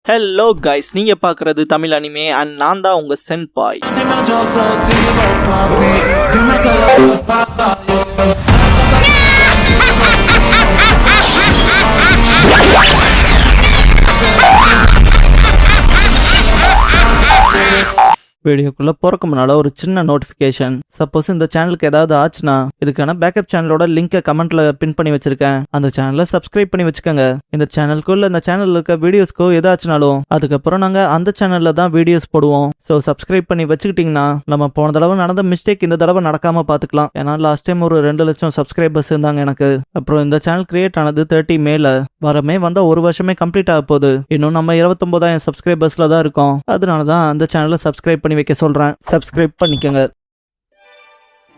Hello guys, நீங்க பாக்குறது Tamil anime and நான் தான் உங்க சென்பாய். வீடியோக்குள்ள போறக்கு முன்னால ஒரு சின்ன நோட்டிபிகேஷன். சப்போஸ் இந்த சேனலுக்கு ஏதாவது ஆச்சுன்னா இதுக்கான பேக்கப் சேனலோட லிங்கை கமெண்ட்ல பின் பண்ணி வச்சிருக்கேன். அந்த சேனலை சப்ஸ்கிரைப் பண்ணி வச்சுக்கோங்க. இந்த சேனலுக்குள்ள இந்த சேனல்ல இருக்க வீடியோஸ்க்கோ ஏதாச்சுனாலும் அதுக்கப்புறம் நாங்க அந்த சேனல்ல தான் வீடியோஸ் போடுவோம். ஸோ சப்ஸ்கிரைப் பண்ணி வச்சுக்கிட்டீங்கன்னா நம்ம போன தடவை நடந்த மிஸ்டேக் இந்த தடவை நடக்காம பாத்துக்கலாம். ஏன்னா லாஸ்ட் டைம் ஒரு 2 லட்சம் சப்ஸ்கிரைபர்ஸ் இருந்தாங்க எனக்கு. அப்புறம் இந்த சேனல் கிரியேட் ஆனது 30 மேல வரமே வந்த ஒரு வருஷமே கம்ப்ளீட் ஆக போகுது. இன்னும் நம்ம 29,000 சப்ஸ்கிரைபர்ஸ்ல தான் இருக்கோம். அதனாலதான் அந்த சேனலை சப்ஸ்கிரைப் பண்ணி வைக்க சொல்றேன். சப்ஸ்கிரைப் பண்ணிக்கங்க.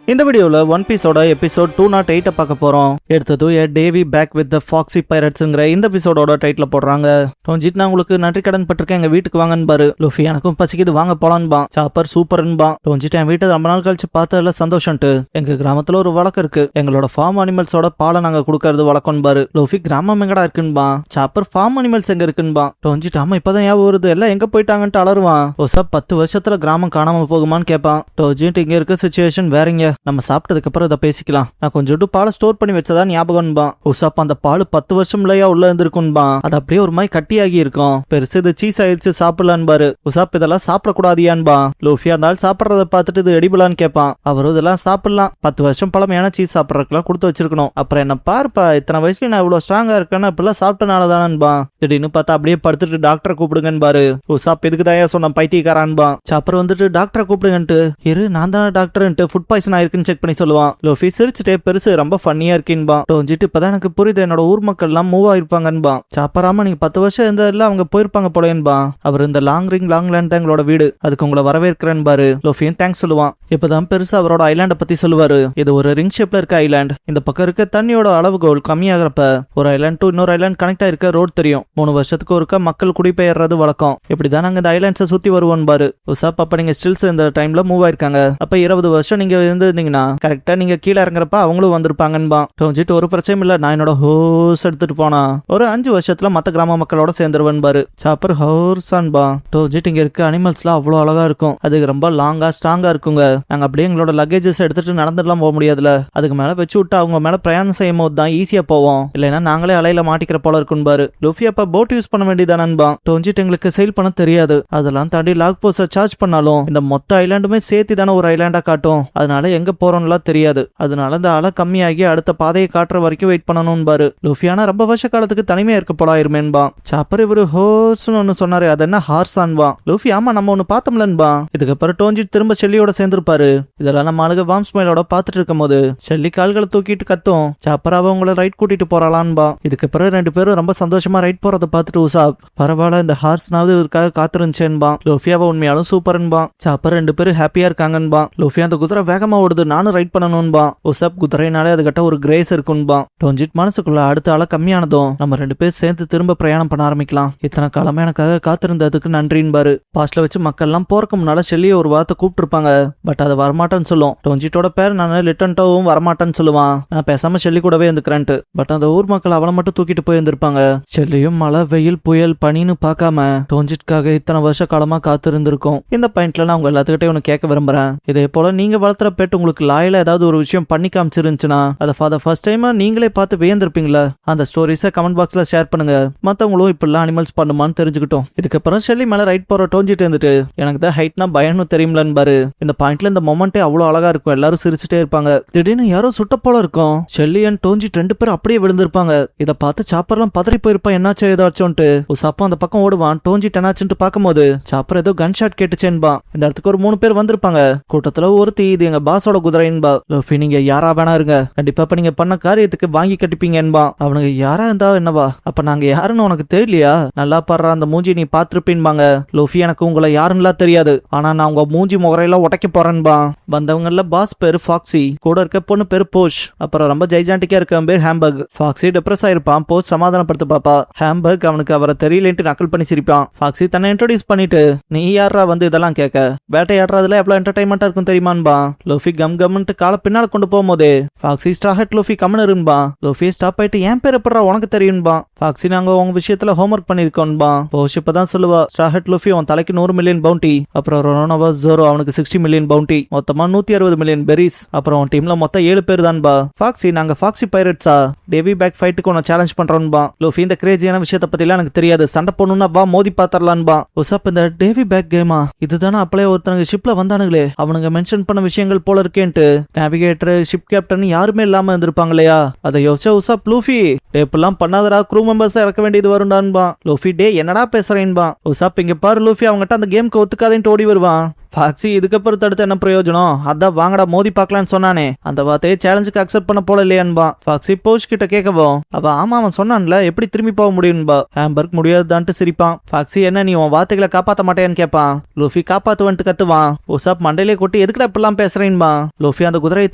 இந்த வீடியோல ஒன் பீஸோட எபிசோட் 208 பார்க்க போறோம். எடுத்தது A Davy Back with the Foxy பைரட்ஸ்ங்கிற இந்த எபிசோடோட டைட்டில் போடுறாங்க. டோஞ்சிட், நான் உங்களுக்கு நன்றி கடன் பட்டிருக்கேன், எங்க வீட்டுக்கு வாங்கன்னு பாரு. லுஃபி, எனக்கும் பசிக்குது வாங்க போலான்பா. சாப்பர் சூப்பர்ன்பா. டோஞ்சிட், என் வீட்டை ரொம்ப நாள் கழிச்சு பார்த்ததுல சந்தோஷம்ட்டு. எங்க கிராமத்துல ஒரு வழக்கம் இருக்கு, எங்களோட ஃபார்ம் அனிமல்ஸோட பாலை நாங்க கொடுக்கறது வழக்கம் பாரு. லுஃபி, கிராமம் எங்கடா இருக்குன்பா. சாப்பர், ஃபார்ம் அனிமல்ஸ் எங்க இருக்குன்பா. டோஞ்சிட், ஆமா இப்பதான் ஞாபகம் வருது, எல்லாம் எங்க போயிட்டாங்கன்ட்டு அலருவான். ஓசா 10 வருஷத்துல கிராமம் காணாம போகுமான்னு கேட்பான். டோஞ்சிட், இங்க இருக்க சிச்சுவேஷன் வேறங்க, நம்ம சாப்பிட்டதுக்கு அப்புறம் இதை பேசிக்கலாம். நான் கொஞ்சோண்டு பாலை ஸ்டோர் பண்ணி வச்சதா ஞாபகம்பா. உசாப், அந்த பால் 10 வருஷம்லயா உள்ள இருந்திருக்கும்பா. அது அப்படியே ஒரு மாதிரி கட்டியாகி இருக்கும். பெருசு இது சீஸ் ஆயிடுச்சு சாப்பிடலான்னு பாரு. உசாப், இதெல்லாம் சாப்பிடக்கூடாதியான்பா. லூஃபி இருந்தாலும் சாப்பிட்றத பார்த்துட்டு இது எடிபலான்னு கேட்பான். அவரும் இதெல்லாம் சாப்பிடலாம், 10 வருஷம் பழமையான சீஸ் சாப்பிட்றதுக்கெல்லாம் கொடுத்து வச்சிருக்கணும். அப்புறம் என்ன பாருப்பா, இத்தனை வயசுல நான் இவ்வளவு ஸ்ட்ராங்கா இருக்கேன்னு இப்பெல்லாம் சாப்பிட்டனாலதானன்பா. திடீர்னு பார்த்தா அப்படியே படுத்துட்டு டாக்டரை கூப்பிடுங்கன்னு பாரு. உசாப், எதுக்கு தான் சொன்ன பைத்தியக்காரான்பா. சாப்பர் வந்துட்டு டாக்டரை கூப்பிடுங்கன்ட்டு, இரு நான் தானே டாக்டர்ன்ட்டு ஃபுட் பாய்சன் ஆயிருக்குன்னு செக் பண்ணி சொல்லுவான். லோஃபி சிரிச்சுட்டே, பெருசு ரொம்ப ஃபன்னியா இருக்கீன்பா. டோஞ்சிட்டு, இப்பதான் எனக்கு புரியுது என்னோட ஊர் மக்கள் எல்லாம் மூவ் ஆயிருப்பாங்கன்பா. சாப்பராம நீங்க 10 வருஷம் இருந்ததுல அவங்க போயிருப்பாங்க போலேன்பா. அவர் இந்த லாங் லேண்ட் எங்களோட வீடு, அதுக்கு உங்களை வரவேற்கிறேன் பாரு. லோஃபியும் தேங்க்ஸ் சொல்லுவான். இப்பதான் பெருசா அவரோட ஐலாண்ட பத்தி சொல்லுவாரு. இது ஒரு ரிங் ஷேப்ல இருக்க ஐலாண்ட். இந்த பக்கம் இருக்க தண்ணியோட அளவுகோல் கம்மியாகிறப்ப ஒரு ஐலாண்ட் டு இன்னொரு ஐலாண்ட் கனெக்ட் ஆயிருக்க ரோட் தெரியும். 3 வருஷத்துக்கு ஒருக்க மக்கள் குடிபெயர்றது வழக்கம். இப்படிதான் நாங்க இந்த ஐலாண்ட்ஸை சுத்தி வருவோம் பாரு. உசாப், அப்ப நீங்க ஸ்டில்ஸ் இந்த டைம்ல மூவ் ஆயிருக்காங்க. அப்ப 20 வருஷம் நீங்க இருந்தீங்கன்னா கரெக்டா நீங்க கீழே இறங்குறப்ப அவங்களும் வந்திருப்பாங்கன்பா. டோஞ்சிட்டு, ஒரு பிரச்சனையும் இல்ல, நான் என்னோட ஹோர்ஸ் எடுத்துட்டு போனா ஒரு 5 வருஷத்துல மத்த கிராம மக்களோட சேர்ந்துருவன் பாரு. சாப்பர், ஹோர்ஸான்பா. டோஞ்சிட், இங்க இருக்க அனிமல்ஸ்லாம் அவ்வளவு அழகா இருக்கும், அது ரொம்ப லாங்கா ஸ்ட்ராங்கா இருக்குங்க. நாங்க அப்படியே எங்களோட லக்கேஜஸ் எடுத்துட்டு நடந்துடலாம் போக முடியாதுல, அதுக்கு மேல வச்சு விட்டு அவங்க மேல பிரயாணம் செய்யும் போது தான் ஈஸியா போவோம், இல்லைன்னா நாங்களே அலையில மாட்டிக்கிற போல இருக்கும் பாரு. லுஃபி, அப்ப போட் யூஸ் பண்ண வேண்டியதானன்பா. டோஞ்சிட், எங்களுக்கு செயில் பண்ண தெரியாது, அதெல்லாம் தாண்டி லாக் போஸ சார்ஜ் பண்ணாலும் இந்த மொத்த ஐலாண்டுமே சேர்த்து தானே ஒரு ஐலாண்டா காட்டும், அதனால எங்க போறோம்லாம் தெரியாது. அதனால இந்த அலை கம்மியாகி அடுத்த பாதையை காட்டுற வரைக்கும் வெயிட் பண்ணணும் பாரு. லுஃபியானா ரொம்ப வருஷ காலத்துக்கு தனிமையா இருக்க போலாயிருமேன்பா. சாப்பர், இவரு ஹோர்ஸ்னு ஒன்னு சொன்னாரு, அது என்ன ஹார்ஸான்பா. லுஃபி, ஆமா நம்ம ஒன்னு பார்த்தோம்லன்பா. இதுக்கப்புறம் டோஞ்சிட் திரும்ப ஷெல்லியோட சேர்ந்திருப்பாரு. இதெல்லாம் நம்ம ஆளுக வாம்ஸ்மைலோட பாத்துட்டு இருக்கும் போது ஷெல்லி கால்களை தூக்கிட்டு கத்தும். சாப்பர், அவ உங்களை ரைட் கூட்டிட்டு போறாளான்பா. இதுக்கப்புறம் 2 பேரும் ரொம்ப சந்தோஷமா ரைட் போறதை பார்த்துட்டு உசாப், பரவாயில்ல இந்த ஹார்ஸ்னாவது இவருக்காக காத்திருந்துச்சேன்பா. லுஃபியாவை உண்மையாலும் சூப்பர்ன்பா. சாப்பர், 2 பேரும் ஹாப்பியா இருக்காங்கன்பா. லுஃபி, அந்த குதிரை வேகமா ஓடுது, நானும் ரைட் பண்ணணும்பா. உசாப், குதிரைனாலே அதுகிட்ட ஒரு கிரேஸ் இருக்குன்பா. டோஞ்சிட் மனசுக்குள்ள அடுத்த ஆள கம்மியானதும் நம்ம 2 பேர் சேர்ந்து திரும்ப பிரயாணம் பண்ண ஆரம்பிக்கலாம். இத்தனை காலமா எனக்காக காத்திருந்ததுக்கு நன்றின்பாரு. பாஸ்ட்ல வச்சு மக்கள் எல்லாம் போறக்கு முன்னால ஷெல்லியை ஒரு வார்த்தை கூப்பிட்டு இருப்பாங்க, பட் அதை வரமாட்டேன்னு சொல்லும். டோஞ்சிட்டோட பேர் நான் லிட்டன்டோவும் வரமாட்டேன்னு சொல்லுவான். நான் பேசாம ஷெல்லி கூடவே இருந்துக்கிறேன்ட்டு. பட் அந்த ஊர் மக்கள் அவளை மட்டும் தூக்கிட்டு போய் இருந்திருப்பாங்க. ஷெல்லியும் மழை வெயில் புயல் பனின்னு பார்க்காம டோஞ்சிட்காக இத்தனை வருஷ காலமா காத்திருந்திருக்கும். இந்த பாயிண்ட்ல நான் உங்க எல்லாத்துக்கிட்டே ஒன்னு கேட்க விரும்புறேன். இதே போல நீங்க வளர்த்துற பெட் உங்களுக்கு லாயில ஏதாவது ஒரு விஷயம் பண்ணி காமிச்சிருந்துச்சுன்னா அதை ஃபார் த ஃபர்ஸ்ட் டைம் நீங்களே பார்த்து வியந்திருப்பீங்களா? அந்த ஸ்டோரிஸை கமெண்ட் பாக்ஸ்ல ஷேர் பண்ணுங்க. மத்தவங்களும் இப்பெல்லாம் அனிமல்ஸ் பண்ணுமான்னு தெரிஞ்சுக்கிட்டோம். இதுக்கப்புறம் ஷெல்லி மேல ரைட் போற டோஞ்சிட்டு இருந்துட்டு, எனக்கு தான் ஹைட்னா பயம்னு தெரியும்லன்னு பாரு. இந்த பாயிண்ட்ல இந்த மொமெண்டே அவ்வளவு அழகா இருக்கும், எல்லாரும் சிரிச்சுட்டே இருப்பாங்க. திடீர்னு யாரோ சுட்ட போல இருக்கும். ஷெல்லி அண்ட் டோஞ்சிட் 2 பேரும் அப்படியே விழுந்திருப்பாங்க. இதை பார்த்து சாப்பர்லாம் பதறி போயிருப்பான், என்னாச்சு ஏதாச்சும்ட்டு. உசாப்பும் அந்த பக்கம் ஓடுவான். டோஞ்சிட் என்னாச்சுன்னு பார்க்கும்போது சாப்பர் ஏதோ கன் ஷாட் கேட்டுச்சேன்பா. இந்த இடத்துக்கு ஒரு 3 பேர் வந்திருப்பாங்க. கூட்டத்துல ஒருத்தி, இது எங்க பாஸோட குதிரைன்பா. லோஃபி, நீங்க யாரா வேணா இருங்க, கண்டிப்பா இப்ப நீங்க பண்ண காரியத்துக்கு வாங்கி கட்டிப்பீங்கன்பா. அவனுக்கு யாரா இருந்தா என்னவா, அப்ப நாங்க யாருன்னு உனக்கு தெரியலையா? நல்லா பாடுற அந்த மூஞ்சி நீ பாத்துருப்பீன்பாங்க. லோஃபி, எனக்கு உங்களை யாருன்னா தெரியாது, ஆனா நான் உங்க மூஞ்சி முகரையெல்லாம் உடைக்க போறேன்பா. வந்தவங்கல பாஸ் பேரு ஃபாக்ஸி, கூட இருக்க பொண்ணு பேரு போஷ், அப்புறம் ரொம்ப ஜெய்ஜாண்டிக்கா இருக்க பேர் ஹேம்பர்க். ஃபாக்ஸி டிப்ரெஸ் ஆயிருப்பான். போஷ் சமாதானப்படுத்த பாப்பா. ஹேம்பர்க் அவனுக்கு அவரை தெரியலன்ட்டு நக்கல் பண்ணி சிரிப்பான். ஃபாக்ஸி தன்னை இன்ட்ரோடியூஸ் பண்ணிட்டு, நீ யாரா வந்து இதெல்லாம் கேட்க, வேட்டையாடுறதுல எவ்வளவு என்டர்டைன்மெண்டா இருக்கும் தெரியுமான்பா. லோஃபி கம் கம்னு கால பின்னால கொண்டு போகும்போது ஃபாக்ஸி ஸ்டார்ஹெட் லூஃபி கம்மன் இருன்பா. லூஃபி ஸ்டாப் ஆயிட்டு என் பேர் எப்படா உனக்கு தெரியும்பா. ஃபாக்ஸி நாங்க உங்க விஷயத்துல ஹோம்ஒர்க் பண்ணிருக்கோம்பா. போஷ் இப்பதான் சொல்லுவா ஸ்டார்ஹெட் லூஃபி உன் தலைக்கு 100 மில்லியன் பவுண்டி, அப்புறம் ரொனோவா ஜோரோ அவனுக்கு 60 மில்லியன் பவுண்டி, மொத்தமா 160 மில்லியன் பெரிஸ், அப்புறம் உன் டீம்ல மொத்தம் 7 பேர் தான்பா. ஃபாக்ஸி நாங்க ஃபாக்ஸி பைரட்ஸா டேவி பேக் ஃபைட்டுக்கு உன்னை சேலஞ்ச் பண்றோன்பா. லூஃபி இந்த கிரேசியான விஷயத்த பத்திலாம் எனக்கு தெரியாது, சண்டை போடணும்னா வா மோதி பாத்தரலான்பா. உசாப் இந்த டேவி பேக் கேமா இதுதானே அப்பளே ஒருத்தனுக்கு ஷிப்ல வந்தானுங்களே அவனுங்க மென்ஷன் பண்ண விஷயங்கள் போல இருக்கேன்ட்டு நேவிகேட்டர் ஷிப் கேப்டன் யாருமே இல்லாம இருந்திருப்பாங்க இல்லையா. அதை யோசிச்சா உசாப் லூஃபி டேப்லாம் பண்ணாதடா க்ரூ மெம்பர்ஸ் இறக்க வேண்டியது வரும்டான்பா. லூஃபி டே என்னடா பேசுறேன்பா. உசாப் இங்க பாரு லூஃபி அவங்ககிட்ட அந்த கேமுக்கு ஒத்துக்காதேன்ட்டு ஓடி வருவான். ஃபாக்ஸி இதுக்கப்புறம் தடுத்து என்ன பிரயோஜனம், அதான் வாங்கடா மோதி பார்க்கலான்னு சொன்னானே அந்த வார்த்தையை சேலஞ்சுக்கு அக்செப்ட் பண்ண போல இல்லையான்பா. ஃபாக்ஸி போஷ் கிட்ட கேட்கவும் அவ ஆமா அவன் சொன்னான்ல எப்படி திரும்பி போக முடியும்பா. ஹேம்பர்க் முடியாதுதான்ட்டு சிரிப்பான். ஃபாக்ஸி என்ன நீ உன் வார்த்தைகளை காப்பாற்ற மாட்டேன்னு கேட்பான். லூஃபி காப்பாத்துவன்ட்டு கத்துவான். உசாப் மண்டையிலே கொட்டி எதுக்குடா இப்பெல்லாம் பேசுறேன்பா. லூஃபி அந்த குதிரையை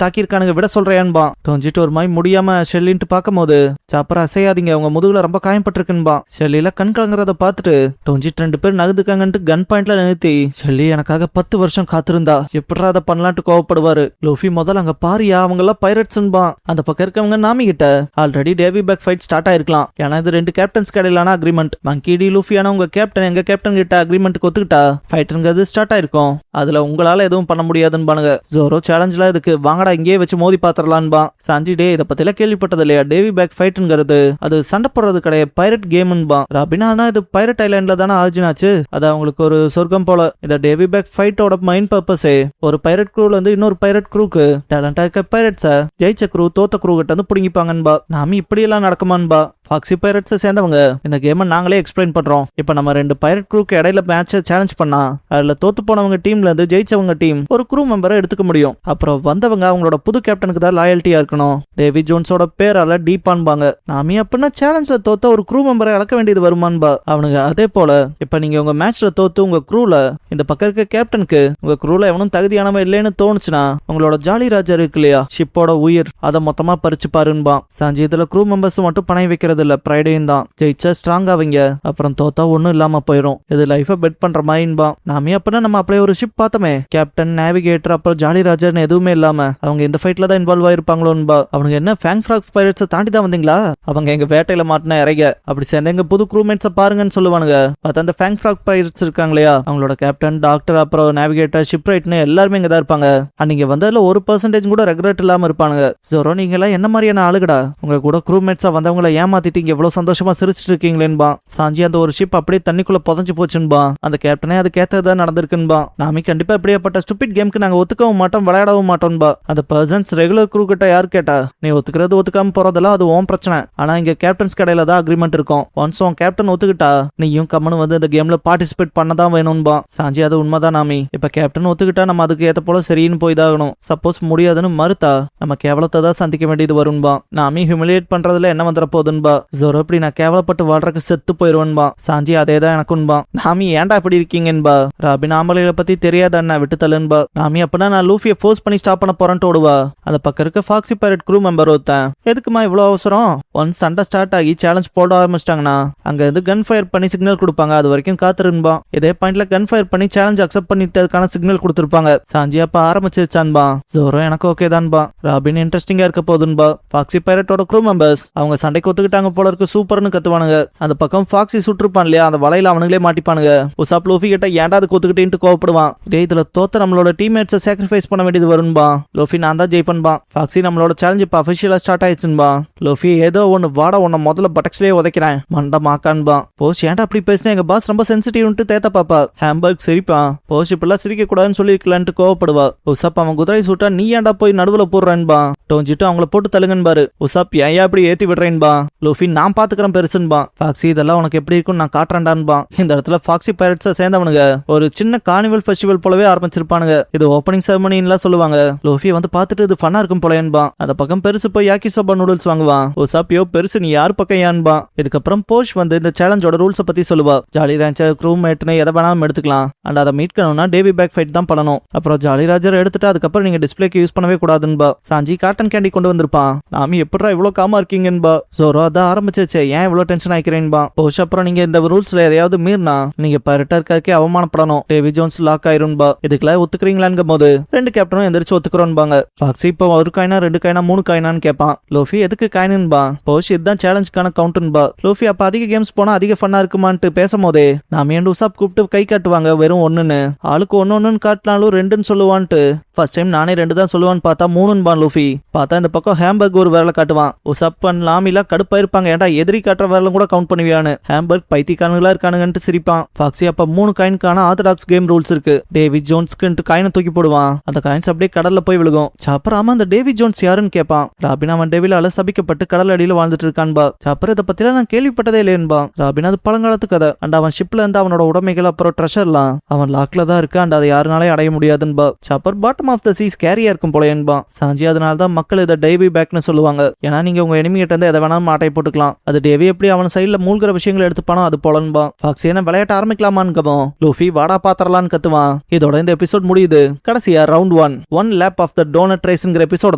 தாக்கியிருக்கானுங்க விட சொல்றேன்பா. தொஞ்சிட்டு ஒரு மாதிரி முடியாம ஷெல்லின்ட்டு பார்க்கும்போது சாப்பர அசையாதீங்க உங்க முதுகுல ரொம்ப காயப்பட்டிருக்குன்பா. ஷெல்லியில கண் கலங்குறத பார்த்துட்டு தொஞ்சிட்டு 2 பேர் நகுதுக்காங்கன்ட்டு கன் பாயிண்ட்ல நிறுத்தி ஷெல்லி எனக்காக 10 வருஷம் காத்திருந்தா எப்படா அதை பண்ணலான்ட்டு கோவப்படுவாரு. லூஃபி முதல்ல அங்க பாரியா அவங்க எல்லாம் பைரட்ஸ்ன்பா. அந்த பக்கம் இருக்கவங்க நாமி கிட்ட already Davy Back fight start ஆயிருக்கலாம், ஏன்னா இது 2 கேப்டன்ஸ் கடையிலான அக்ரிமெண்ட். மங்கி டி லூஃபியான உங்க கேப்டன் எங்க கேப்டன் கிட்ட அக்ரிமெண்ட்டுக்கு ஒத்துக்கிட்டா ஃபைட்டுங்கிறது ஸ்டார்ட் ஆயிருக்கும், அதுல உங்களால எதுவும் பண்ண முடியாதுன்னு. ஜோரோ சேலஞ்ச்ல இதுக்கு வாங்கடா இங்கேயே வச்சு மோதி பாத்திரலான்பா. சாஞ்சி டே இதை பத்தில கேள்விப்பட்டது இல்லையா, டேவி பேக் ஃபைட்டுங்கிறது அது சண்டை போடுறது கிடையாது பைரட் கேம்ன்பா. ராபினா இது பைரட் ஐலாண்ட்ல தானே ஆர்ஜினாச்சு, அது அவங்களுக்கு ஒரு சொர்க்கம் போல. இந்த டேவி பேக் ஃபைட்டோட மைண்ட் பர்பஸே ஒரு பைரட் க்ரூல இருந்து இன்னொரு பைரட் க்ரூக்கு டேலண்டா இருக்க பைரட்ஸ ஜெயிச்ச க்ரூ தோத்த க்ரூ கிட்ட வந்து புடிங்கிப்பாங்கன்பா. நாம இப்படி எல்லாம் நடக்குமான்பா. ஃபாக்ஸி பைரட்ஸை சேர்ந்தவங்க இந்த கேமை நாங்களே எக்ஸ்பிளைன் பண்றோம். இப்ப நம்ம 2 பைரட் க்ரூக்கு இடையில மேட்சை சேலஞ்ச் பண்ணா அதுல தோத்து போனவங்க டீம்ல இருந்து ஜெயிச்சவங்க டீம் ஒரு க்ரூ மெம்பரை எடுத்துக்க முடியும். அப்புறம் வந்தவங்க அவங்களோட புது கேப்டனுக்கு தான் லாயல்ட்டியா இருக்கணும். டேவி ஜோன்ஸோட பேரால டீப்பான்பாங்க. நாமி அப்படின்னா சேலஞ்ச்ல தோத்த ஒரு க்ரூ மெம்பரை இழக்க வேண்டியது வருமான்பா அவனுங்க. அதே போல இப்ப நீங்க உங்க மேட்ச்ல தோத்து உங்க க்ரூல இந்த பக்கம் இருக்க கேப்டனுக்கு உங்க க்ரூல எவனும் தகுதியானவன் இல்லைன்னு தோணுச்சுன்னா உங்களோட ஜாலி ராஜா இருக்கு இல்லையா ஷிப்போட உயிர் அதை மொத்தமா பறிச்சு பாருன்பா. சாஞ்சி இதுல க்ரூ மெம்பர்ஸ் மட்டும் பணம் வைக்கிறது இல்ல, ப்ரைடையும் தான். ஜெயிச்சா ஸ்ட்ராங் ஆவீங்க, அப்புறம் தோத்தா ஒண்ணும் இல்லாம போயிரும். இது லைஃபை பெட் பண்ற மாதிரின்பா. நாமே அப்படின்னா நம்ம அப்படியே ஒரு ஷிப் பார்த்தோமே கேப்டன் நேவிகேட்டர் அப்புறம் ஜாலி ராஜர்னு எதுவுமே இல்லாம அவங்க இந்த ஃபைட்ல தான் இன்வால்வ் ஆயிருப்பாங்களோன்பா. அவனுங்க என்ன ஃபேங் ஃப்ராக் பைரட்ஸை தாண்டி தான் வந்தீங்களா, அவங்க எங்க வேட்டையில மாட்டின இறங்க அப்படி சேர்ந்து எங்க புது க்ரூமேட்ஸை பாருங்கன்னு சொல்லுவானுங்க. பார்த்தா அந்த ஃபேங் ஃப்ராக் பைரட்ஸ் இருக்காங்க இல்லையா அவங்களோட கேப்டன் டாக்டர் அப்புறம் நேவிகேட்டர் ஷிப் ரைட்னு எல்லாருமே இங்க தான் இருப்பாங்க. அன்னைக்கு வந்ததுல 1% கூட ரெக்ரெட் இல்லாம இருப்பானுங்க. ஜோரோ நீங்க எல்லாம் என்ன மாதிரியான ஆளுகடா, உங்க கூட க்ரூமேட்ஸா வந்தவங்களை ஏமாத்திட்டு இங்க எவ்வளவு சந்தோஷமா சிரிச்சிட்டு இருக்கீங்களேன்பா. சாஞ்சி அந்த ஒரு ஷிப் அப்படியே தண்ணிக்குள்ள புதஞ்சு போச்சுன்பா. அந்த கேப்டனே அதுக்கு ஏத்ததான் நடந்திருக்குன்பா. நாமி கண்டிப்பா இப்படியாப்பட்ட ஸ்டூபிட் கேமுக்கு நாங்க ஒத்துக்கவும் மாட்டோம் விளையாடவும் மாட்டோம்பா. அந்த பர்சன்ஸ் ரெகுலர் க்ரூ கிட்ட யாரு கேட்டா நீ ஒத்துக்கிறது ஒத்துக்காம போறதெல்லாம் அது ஓன் பிரச்சனை, ஆனா இங்க கேப்டன்ஸ் கடையில தான் அக்ரிமெண்ட் இருக்கும். ஒன்ஸ் உன் கேப்டன் ஒத்துக்கிட்டா நீயும் கம்மனு வந்து இந்த கேம்ல பார்ட்டிசிபேட் பண்ணதான் வேணும்பா. சாஞ்சி அது உண்மைதான் நாமி. இப்ப கேப்டன் ஒத்துக்கிட்டா நம்ம அதுக்கு ஏத்த போல சரின்னு போய்தாகணும். சப்போஸ் முடியாதுன்னு மறுத்தா நம்ம கேவலத்தை தான் சந்திக்க வேண்டியது வரும்பா. நாமி ஹியூமிலியேட் பண்றதுல என்ன வந்துட போகுதுன்பா. ஜோரோ இப்படி நான் கேவலப்பட்டு வாழ்றதுக்கு செத்து போயிருவன்பா. சாஞ்சி அதேதான் எனக்குன்பா. நாமி ஏன்டா இப்படி இருக்கீங்கன்பா. ராபின் ஆம்பளைகளை பத்தி தெரியாத அண்ணா விட்டு தள்ளுன்பா. நாமி அப்படின்னா நான் லூஃபியை ஃபோர்ஸ் பண்ணி ஸ்டாப் பண்ண போறேன்ட்டு ஓடுவா. அந்த பக்கம் இருக்க ஃபாக்ஸி பைரட் க்ரூ மெம்பர் ஒருத்தன் எதுக்குமா இவ்வளவு அவசரம், ஒன்ஸ் சண்டை ஸ்டார்ட் ஆகி சேலஞ்ச் போட ஆரம்பிச்சிட்டாங்கன்னா அங்க இருந்து கன் ஃபயர் பண்ணி சிக்னல் கொடுப்பாங்க, அது வரைக்கும் காத்திருன்பா. இதே பாயிண்ட்ல கன் ஃபயர் பண்ணி சேலஞ்ச் அக்செப்ட் பண்ணிட்டு அதுக்கான சிக்னல் கொடுத்திருப்பாங்க. சாஞ்சி அப்ப ஆரம்பிச்சிருச்சான்பா. ஜோரோ எனக்கு ஓகே தான்பா. ராபின் இன்ட்ரெஸ்டிங்கா இருக்க போதுன்பா. ஃபாக்ஸி பைரட்டோட க்ரூ மெம்பர்ஸ் அவங்க சண்டைக்கு ஒத்துக்கிட்டாங்க போல இருக்கு சூப்பர்னு கத்துவானுங்க. அந்த பக்கம் ஃபாக்ஸி சுற்றுப்பான் இல்லையா அந்த வலையில அவனுங்களே மாட்டிப்பானுங்க. உசாப் லூஃபி கிட்ட ஏன்டா அது கொத்துக்கிட்டேன்ட்டு கோவப்படுவான். டே இதுல தோத்த நம்மளோட டீம்மேட்ஸை சாக்ரிஃபைஸ் பண்ண வேண்டியது வரும்பா. லூஃபி நான் தான் ஜெயிப்பன்பா. ஃபாக்ஸி நம்மளோட சேலஞ்ச் இப்ப அஃபிஷியலா ஸ்டார்ட் ஆயிடுச்சுன்பா. லூஃபி ஏதோ ஒன்னு வாடா உன்னை முதல்ல பட்டக்ஸ்லயே உதைக்கிறேன் மண்டை மாக்கான்பா. போஷ் ஏன்டா அப்படி பேசினா எங்க பாஸ் ரொம்ப சென்சிட்டிவ்னு தேத்த பாப்பா. ஹேம்பர்க் சிரிப்பான். போஷ் இப்பெல்லாம் சிரிக்க கூடாதுன்னு சொல்லிருக்கலான்ட்டு கோவப்படுவா. உசாப் அவன் குதிரை சூட்டா நீ ஏன்டா போய் நடுவுல போடுறேன்பா. டோஞ்சிட்டு அவங்கள போட்டு தள்ளுங்கன்பாரு. உசாப் ஏன் அப்படி ஏத்தி விடுறேன்பா. லூஃபி நான் பாத்துக்கிறேன் பெருசுன்பா. ஃபாக்ஸி இதெல்லாம் உனக்கு எப்படி இருக்கும் நான் காட்டுறேன்டான்பா. இந்த இடத்துல ஃபாக்ஸி பைரட்ஸை சேர்ந்தவனுங்க ஒரு சின்ன கார்னிவல் ஃபெஸ்டிவல் போலவே ஆரம்பிச்சிருப்பானுங்க. இது ஓப்பனிங் செரமனின்லாம் சொல்லுவாங்க. லூஃபி வந்து பார்த்துட்டு இது ஃபன்னா இருக்கும் போலேன்பா. அந்த பக்கம் பெருசு போய் யாக்கி சோபா நூடுல்ஸ் வாங்குவான். உசாப்பியோ பெருசு நீ யார் பக்கம் ஏன்பா. இதுக்கப்புறம் போஷ் வந்து இந்த சேலஞ்சோட ரூல்ஸை பத்தி சொல்லுவா. ஜாலி ராஜர் க்ரூ மேட்னு எதை வேணாலும் எடுத்துக்கலாம். அண்ட் அதை மீட் பண்ணணும்னா டேவி பேக் ஃபைட் தான் பண்ணணும். அப்புறம் ஜாலி ராஜர் எடுத்துட்டு அதுக்கப்புறம் நீங்க டிஸ்பிளேக்கு யூஸ் பண்ணவே கூடாதுன்பா. சாஞ்சி காட்டன் கேண்டி கொண்டு வந்திருப்பான். நாமி எப்படா இவ்வளவு காமா இருக்கீங்கன்பா. ஜோரோ அதான் ஆரம்பிச்சிருச்சே ஏன் இவ்வளவு டென்ஷன் ஆயிக்கிறேன்பா. போஷ் அப்புறம் நீங்க இந்த ரூல்ஸ்ல எதையாவது மீறினா நீங்க பைரட்டா இருக்காக்கே அவமானப்படணும். டேவி ஜோன்ஸ் லாக் ஆயிரும்பா. இதுக்கெல்லாம் ஒத்துக்கிறீங்களான்னு போது 2 கேப்டனும் கேப்டனும் எந்திரிச்சு ஒத்துக்கிறோன்பாங்க. ஃபாக்ஸி இப்போ ஒரு காயினா 2 காயினா 3 காயினான்னு கேட்பான். லூஃபி எதுக்கு காயினுன்பா. போஷ் இதுதான் சேலஞ்சுக்கான கவுண்ட்ன்பா. லூஃபி அப்ப அதிக கேம்ஸ் போனா அதிக ஃபன்னா இருக்குமான்ட்டு பேசும்போதே நாம ஏன் உசாப் கூப்பிட்டு கை காட்டுவாங்க வெறும் 1ன்னு. ஆளுக்கு 1 காட்டினாலும் 2ன்னு சொல்லுவான்ட்டு. ஃபர்ஸ்ட் டைம் நானே 2 தான் சொல்லுவான்னு பார்த்தா 3ன்பான் லூஃபி. பார்த்தா இந்த பக்கம் ஹேம்பர்க் ஒரு விரல காட்டுவான். உசாப் லாமிலாம் கடுப்பா இருப்பாங்க. ஏன்டா எதிரி காட்டுற விரலும் கூட கவுண்ட் பண்ணுவியான்னு. ஹேம்பர்க் பைத்தியக்காரங்களா இருக்கானுங்கன்ட்டு சிரிப்பான். ஃபாக்ஸி அப்ப 3 காயின்கான ஆர்த்தடாக்ஸ் கேம் ரூல்ஸ் இருக்கு. டேவி ஜோன்ஸ்க்கு காயினை தூக்கி போடுவான். அந்த காயின்ஸ் அப்படியே கடல்ல போய் விழுகும். சாப்பர் ஆமா அந்த டேவி ஜோன்ஸ் யாருன்னு கேட்பான். ராபின் அவன் டெவிலால சபிக்கப்பட்டு கடல் அடியில வாழ்ந்துட்டு இருக்கான்பா. சாப்பர் இதை பத்திலாம் நான் கேள்விப்பட்டதே இல்லையன்பா. ராபின் அது பழங்காலத்து கதை. அண்ட் அவன் ஷிப்ல இருந்து அவனோட உடைமைகள் அப்புறம் ட்ரெஷர்லாம் அவன் லாக்ல தான் இருக்கு. அண்ட் அதை யாருனாலே அடைய முடியாதுன்பா. Chopper bottom of the seas கேரியா இருக்கும் போலன்பா. சாஞ்சி அதனாலதான் மக்கள் இதை டேவி பேக்னு சொல்லுவாங்க. ஏன்னா நீங்க உங்க எனிமி கிட்ட இருந்து எதை வேணாலும் மாட்டை போட்டுக்கலாம். அது டேவி எப்படி அவன் சைட்ல மூழ்கிற விஷயங்களை எடுத்துப்பானோ அது போலன்பா. ஃபாக்ஸி என்ன விளையாட்ட ஆரம்பிக்கலாமான்னு கவம். லூஃபி வாடா பாத்திரலான்னு கத்துவான். இதோட இந்த எபிசோட் முடியுது. கடைசியா round 1 lap of the donut ரேஸ்ங்கிற எபிசோட்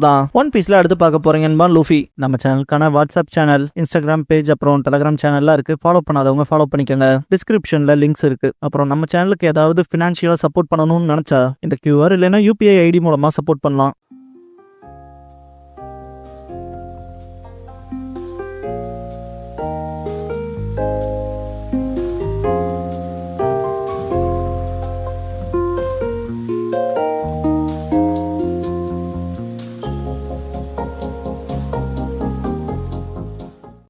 தான் ஒன் பீஸ்ல அடுத்து பார்க்க போறீங்கன்பா லூஃபி. நம்ம சேனலுக்கான வாட்ஸ்அப் சேனல், இன்ஸ்டாகிராம் பேஜ், அப்புறம் டெலிகிராம் சேனல்லாம் இருக்கு. ஃபாலோ பண்ணாதவங்க ஃபாலோ பண்ணிக்கோங்க. டிஸ்கிரிப்ஷன்ல லிங்க்ஸ் இருக்கு. அப்புறம் நம்ம சேனலுக்கு ஏதாவது ஃபினான்ஷியலா சப்போர்ட் பண்ணணும்னு நினைச்சா இந்த QR இல்லைன்னா UPI ஐடி மூலமா சப்போர்ட் பண்ணலாம்.